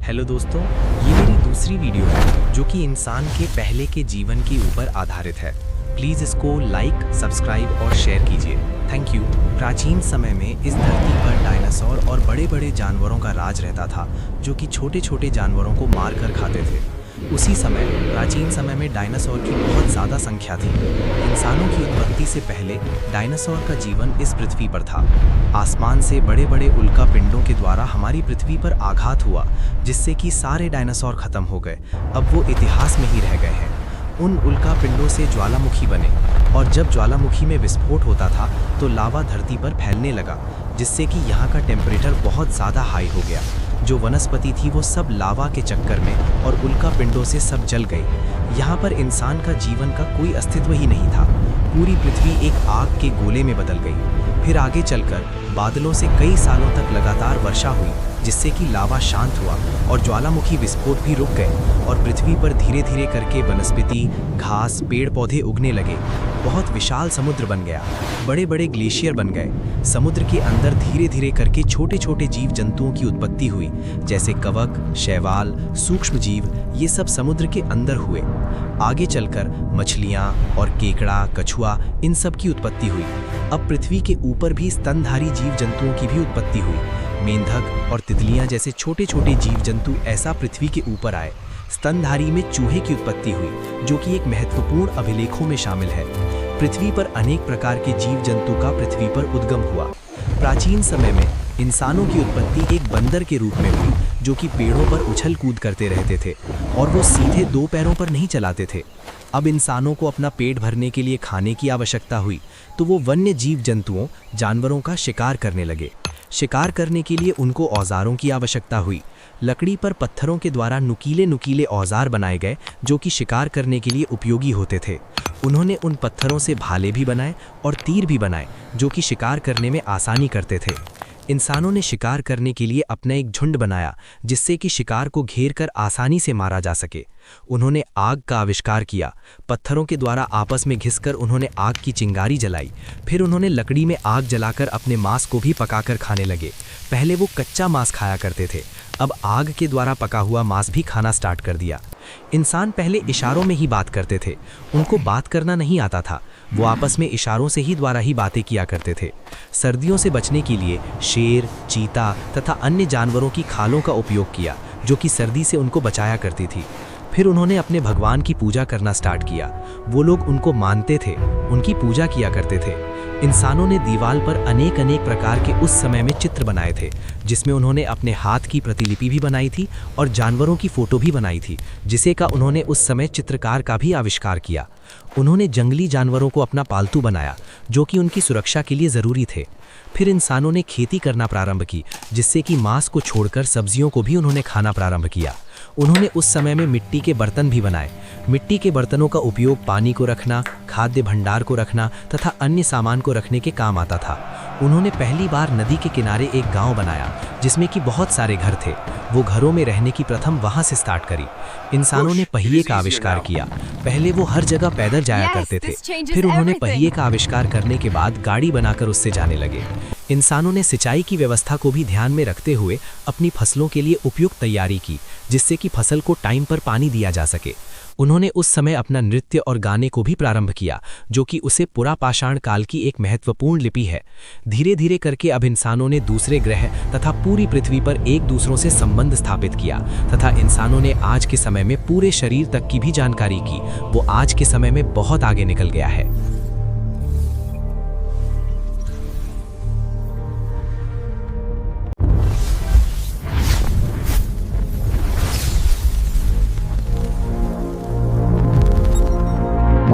Hello दोस्तों, ये मेरी दूसरी वीडियो है जो कि इंसान के पहले के जीवन के ऊपर आधारित है। प्लीज़ इसको लाइक, सब्सक्राइब और शेयर कीजिए। Thank you. प्राचीन समय में इस धरती पर डायनासोर और बड़े बड़े जानवरों का राज रहता था जो कि छोटे छोटे जानवरों को मार कर खाते थे। उसी समय प्राचीन समय में डायनासोर की बहुत ज़्यादा संख्या थी। इंसानों की उत्पत्ति से पहले डायनासोर का जीवन इस पृथ्वी पर था। आसमान से बड़े बड़े उल्का पिंडों के द्वारा हमारी पृथ्वी पर आघात हुआ, जिससे कि सारे डायनासोर खत्म हो गए। अब वो इतिहास में ही रह गए हैं। उन उल्का पिंडों से ज्वालामुखी बने और जब ज्वालामुखी में विस्फोट होता था तो लावा धरती पर फैलने लगा, जिससे कि यहाँ का टेम्परेचर बहुत ज़्यादा हाई हो गया। जो वनस्पति थी वो सब लावा के चक्कर में और उल्का पिंडों से सब जल गई। यहाँ पर इंसान का जीवन का कोई अस्तित्व ही नहीं था। पूरी पृथ्वी एक आग के गोले में बदल गई। फिर आगे चलकर बादलों से कई सालों तक लगातार वर्षा हुई, जिससे कि लावा शांत हुआ और ज्वालामुखी विस्फोट भी रुक गए और पृथ्वी पर धीरे धीरे करके वनस्पति, घास, पेड़ पौधे उगने लगे। बहुत विशाल समुद्र बन गया, बड़े बड़े ग्लेशियर बन गए। समुद्र के अंदर धीरे धीरे करके छोटे छोटे जीव जंतुओं की उत्पत्ति हुई, जैसे कवक, शैवाल, सूक्ष्म जीव। ये सब समुद्र के अंदर हुए। आगे चलकर मछलियाँ और केकड़ा, कछुआ, इन सब की उत्पत्ति हुई। अब पृथ्वी के ऊपर भी स्तनधारी जीव जंतुओं की भी उत्पत्ति हुई। मेंढक और तितलियां जैसे छोटे छोटे जीव जंतु ऐसा पृथ्वी के ऊपर आए। स्तनधारी में चूहे की उत्पत्ति हुई, जो कि एक महत्वपूर्ण अभिलेखों में शामिल है। पृथ्वी पर अनेक प्रकार के जीव जंतु का पृथ्वी पर उद्गम हुआ। प्राचीन समय में इंसानों की उत्पत्ति एक बंदर के रूप में हुई, जो कि पेड़ों पर उछल कूद करते रहते थे और वो सीधे दो पैरों पर नहीं चलाते थे। अब इंसानों को अपना पेट भरने के लिए खाने की आवश्यकता हुई, तो वो वन्य जीव जंतुओं, जानवरों का शिकार करने लगे। शिकार करने के लिए उनको औजारों की आवश्यकता हुई। लकड़ी पर पत्थरों के द्वारा नुकीले नुकीले औजार बनाए गए, जो कि शिकार करने के लिए उपयोगी होते थे। उन्होंने उन पत्थरों से भाले भी बनाए और तीर भी बनाए, जो कि शिकार करने में आसानी करते थे। इंसानों ने शिकार करने के लिए अपना एक झुंड बनाया, जिससे कि शिकार को घेर कर आसानी से मारा जा सके। उन्होंने आग का आविष्कार किया। पत्थरों के द्वारा आपस में घिसकर उन्होंने आग की चिंगारी जलाई। फिर उन्होंने लकड़ी में आग जलाकर अपने मांस को भी पकाकर खाने लगे। पहले वो कच्चा मांस खाया करते थे, अब आग के द्वारा पका हुआ मांस भी खाना स्टार्ट कर दिया। इंसान पहले इशारों में ही बात करते थे। उनको बात करना नहीं आता था, वो आपस में इशारों से ही द्वारा ही बातें किया करते थे। सर्दियों से बचने के लिए शेर, चीता तथा अन्य जानवरों की खालों का उपयोग किया, जो कि सर्दी से उनको बचाया करती थी। फिर उन्होंने अपने भगवान की पूजा करना स्टार्ट किया। वो लोग उनको मानते थे, उनकी पूजा किया करते थे। इंसानों ने दीवार पर अनेक अनेक प्रकार के उस समय में चित्र बनाए थे, जिसमें उन्होंने अपने हाथ की प्रतिलिपि भी बनाई थी और जानवरों की फोटो भी बनाई थी, जिसे का उन्होंने उस समय चित्रकार का भी आविष्कार किया। उन्होंने जंगली जानवरों को अपना पालतू बनाया, जो कि उनकी सुरक्षा के लिए ज़रूरी थे। फिर इंसानों ने खेती करना प्रारंभ की, जिससे कि मांस को छोड़कर सब्जियों को भी उन्होंने खाना प्रारंभ किया। उन्होंने उस समय में मिट्टी के बर्तन भी बनाए। मिट्टी के बर्तनों का उपयोग पानी को रखना, खाद्य भंडार को रखना तथा अन्य सामान को रखने के काम आता था। उन्होंने पहली बार नदी के किनारे एक गांव बनाया, जिसमें कि बहुत सारे घर थे। वो घरों में रहने की प्रथम वहां से स्टार्ट करी। इंसानों ने पहिए का आविष्कार किया। पहले वो हर जगह पैदल जाया करते थे, फिर उन्होंने पहिए का आविष्कार करने के बाद गाड़ी बनाकर उससे जाने लगे। इंसानों ने सिंचाई की व्यवस्था को भी ध्यान में रखते हुए अपनी फसलों के लिए उपयुक्त तैयारी की, जिससे कि फसल को टाइम पर पानी दिया जा सके। उन्होंने उस समय अपना नृत्य और गाने को भी प्रारंभ किया, जो कि उसे पुरापाषाण काल की एक महत्वपूर्ण लिपि है। धीरे धीरे करके अब इंसानों ने दूसरे ग्रह तथा पूरी पृथ्वी पर एक दूसरों से संबंध स्थापित किया तथा इंसानों ने आज के समय में पूरे शरीर तक की भी जानकारी की। वो आज के समय में बहुत आगे निकल गया है।